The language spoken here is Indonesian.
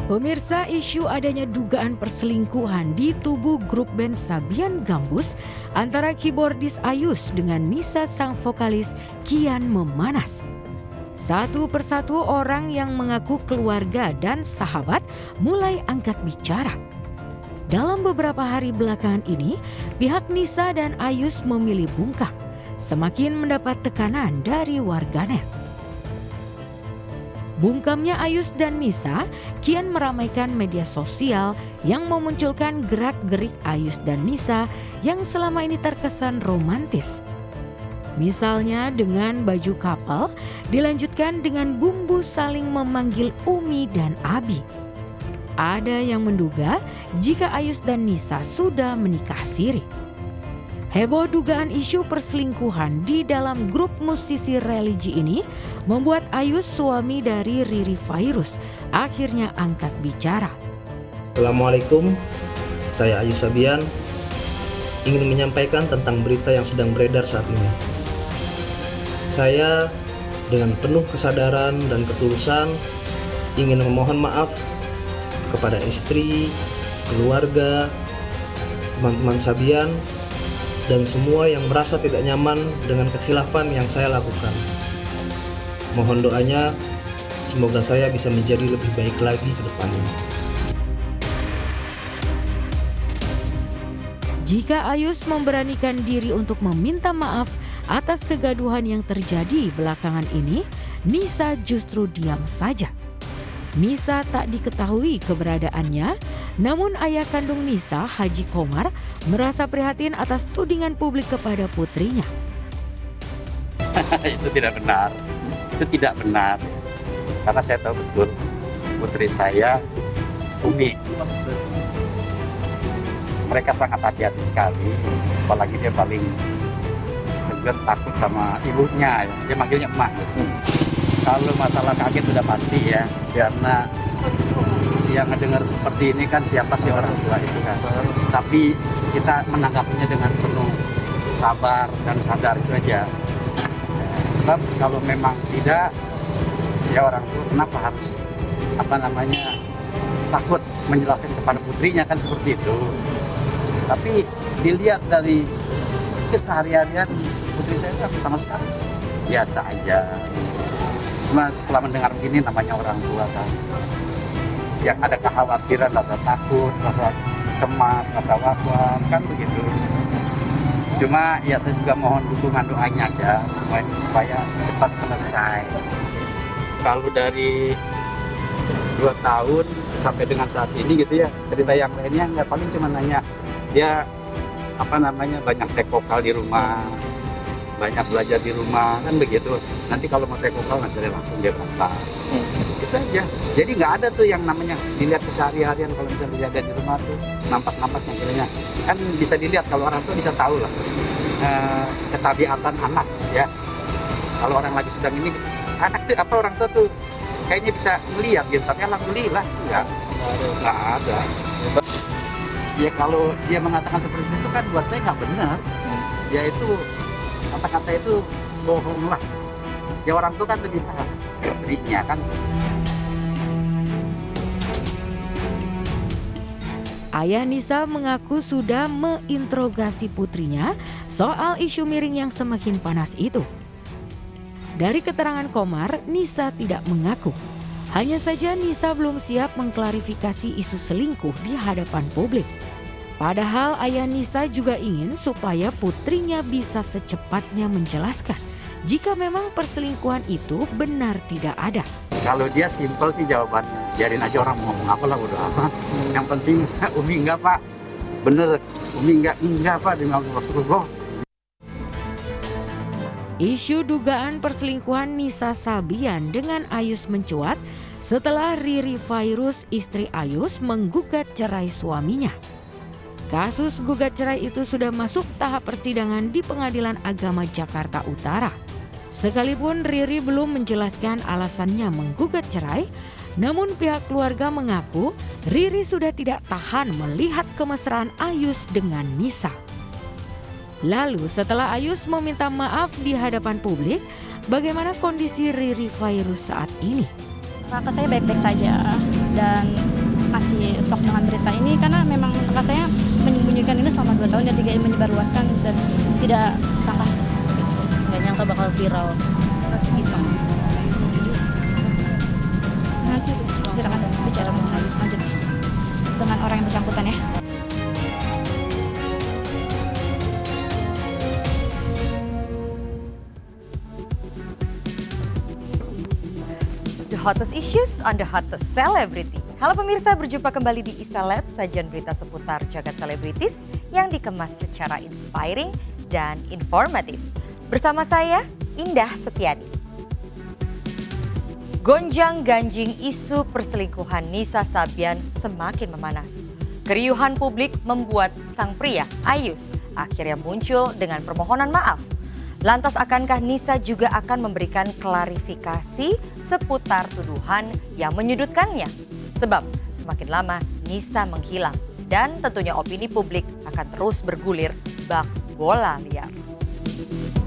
Pemirsa, isu adanya dugaan perselingkuhan di tubuh grup band Sabian Gambus antara keyboardis Ayus dengan Nisa sang vokalis kian memanas. Satu persatu orang yang mengaku keluarga dan sahabat mulai angkat bicara. Dalam beberapa hari belakangan ini, pihak Nisa dan Ayus memilih bungkam, semakin mendapat tekanan dari warganet. Bungkamnya Ayus dan Nisa kian meramaikan media sosial yang memunculkan gerak-gerik Ayus dan Nisa yang selama ini terkesan romantis. Misalnya dengan baju couple, dilanjutkan dengan bumbu saling memanggil Umi dan Abi. Ada yang menduga jika Ayus dan Nisa sudah menikah siri. Heboh dugaan isu perselingkuhan di dalam grup musisi religi ini membuat Ayus, suami dari Riri Fairuz, akhirnya angkat bicara. Assalamualaikum, saya Ayus Sabian, ingin menyampaikan tentang berita yang sedang beredar saat ini. Saya dengan penuh kesadaran dan ketulusan ingin memohon maaf kepada istri, keluarga, teman-teman Sabian, dan semua yang merasa tidak nyaman dengan kekhilafan yang saya lakukan. Mohon doanya, semoga saya bisa menjadi lebih baik lagi ke depannya. Jika Ayus memberanikan diri untuk meminta maaf atas kegaduhan yang terjadi belakangan ini, Nisa justru diam saja. Nisa tak diketahui keberadaannya, namun ayah kandung Nisa, Haji Komar, merasa prihatin atas tudingan publik kepada putrinya. Itu tidak benar. Itu tidak benar. Karena saya tahu betul putri saya, Umi. Mereka sangat hati-hati sekali. Apalagi dia paling segan takut sama ibunya. Dia manggilnya emas. Kalau masalah kaget sudah pasti ya. Karena yang ngedengar seperti ini kan siapa sih orang tua itu kan. Tapi kita menanggapinya dengan penuh sabar dan sadar itu aja. Sebab kalau memang tidak, ya orang tua kenapa harus takut menjelaskan kepada putrinya kan seperti itu. Tapi dilihat dari keseharian putri saya kan sama sekali biasa aja. Cuma setelah mendengar begini namanya orang tua kan, yang ada kekhawatiran, rasa takut, rasa cemas, rasa was-was kan begitu. Cuma ya saya juga mohon dukungan doanya aja supaya cepat selesai. Kalau dari 2 tahun sampai dengan saat ini gitu ya, cerita yang lainnya nggak, paling cuma nanya dia banyak take vokal di rumah, banyak belajar di rumah kan begitu. Nanti kalau mau take vokal saya langsung dia berangkat. Itu aja. Jadi nggak ada tuh yang namanya dilihat keseharian. Kalau bisa dilihat di rumah tuh nampak-nampaknya kiranya kan bisa dilihat. Kalau orang tuh bisa tahu lah ketabiatan anak ya. Kalau orang lagi sedang ini anak tuh orang tua tuh kayaknya bisa melihat gitu, tapi alhamdulillah nggak ada. Ya kalau dia mengatakan seperti itu kan buat saya nggak benar. Ya itu kata-kata itu bohong lah. Ya orang tua kan lebih paham dirinya kan. Ayah Nisa mengaku sudah menginterogasi putrinya soal isu miring yang semakin panas itu. Dari keterangan Komar, Nisa tidak mengaku. Hanya saja Nisa belum siap mengklarifikasi isu selingkuh di hadapan publik. Padahal ayah Nisa juga ingin supaya putrinya bisa secepatnya menjelaskan jika memang perselingkuhan itu benar tidak ada. Kalau dia simpel sih jawabannya, biarin aja orang ngomong apa lah, udah apa. Yang penting Umi enggak pak, bener Umi enggak pak, dia ngomong. Isu dugaan perselingkuhan Nisa Sabian dengan Ayus mencuat setelah Riri Fairuz, istri Ayus, menggugat cerai suaminya. Kasus gugat cerai itu sudah masuk tahap persidangan di Pengadilan Agama Jakarta Utara. Sekalipun Riri belum menjelaskan alasannya menggugat cerai, namun pihak keluarga mengaku Riri sudah tidak tahan melihat kemesraan Ayus dengan Nisa. Lalu setelah Ayus meminta maaf di hadapan publik, bagaimana kondisi Riri Fairuz saat ini? Kakak saya baik-baik saja dan masih shock dengan berita ini karena memang rasanya menyembunyikan ini selama 2 tahun dan tidak menyebarluaskan dan tidak sangka. Nggak nyangka bakal viral. Masih pisang. Nanti silakan bicara mengenai selanjutnya dengan orang yang bersangkutan ya. The hottest issues on the hottest celebrity. Halo pemirsa, berjumpa kembali di Isalab, sajian berita seputar jagat selebritis yang dikemas secara inspiring dan informatif. Bersama saya, Indah Setiadi. Gonjang-ganjing isu perselingkuhan Nisa Sabian semakin memanas. Keriuhan publik membuat sang pria, Ayus, akhirnya muncul dengan permohonan maaf. Lantas akankah Nisa juga akan memberikan klarifikasi seputar tuduhan yang menyudutkannya? Sebab semakin lama Nisa menghilang dan tentunya opini publik akan terus bergulir bak bola liar.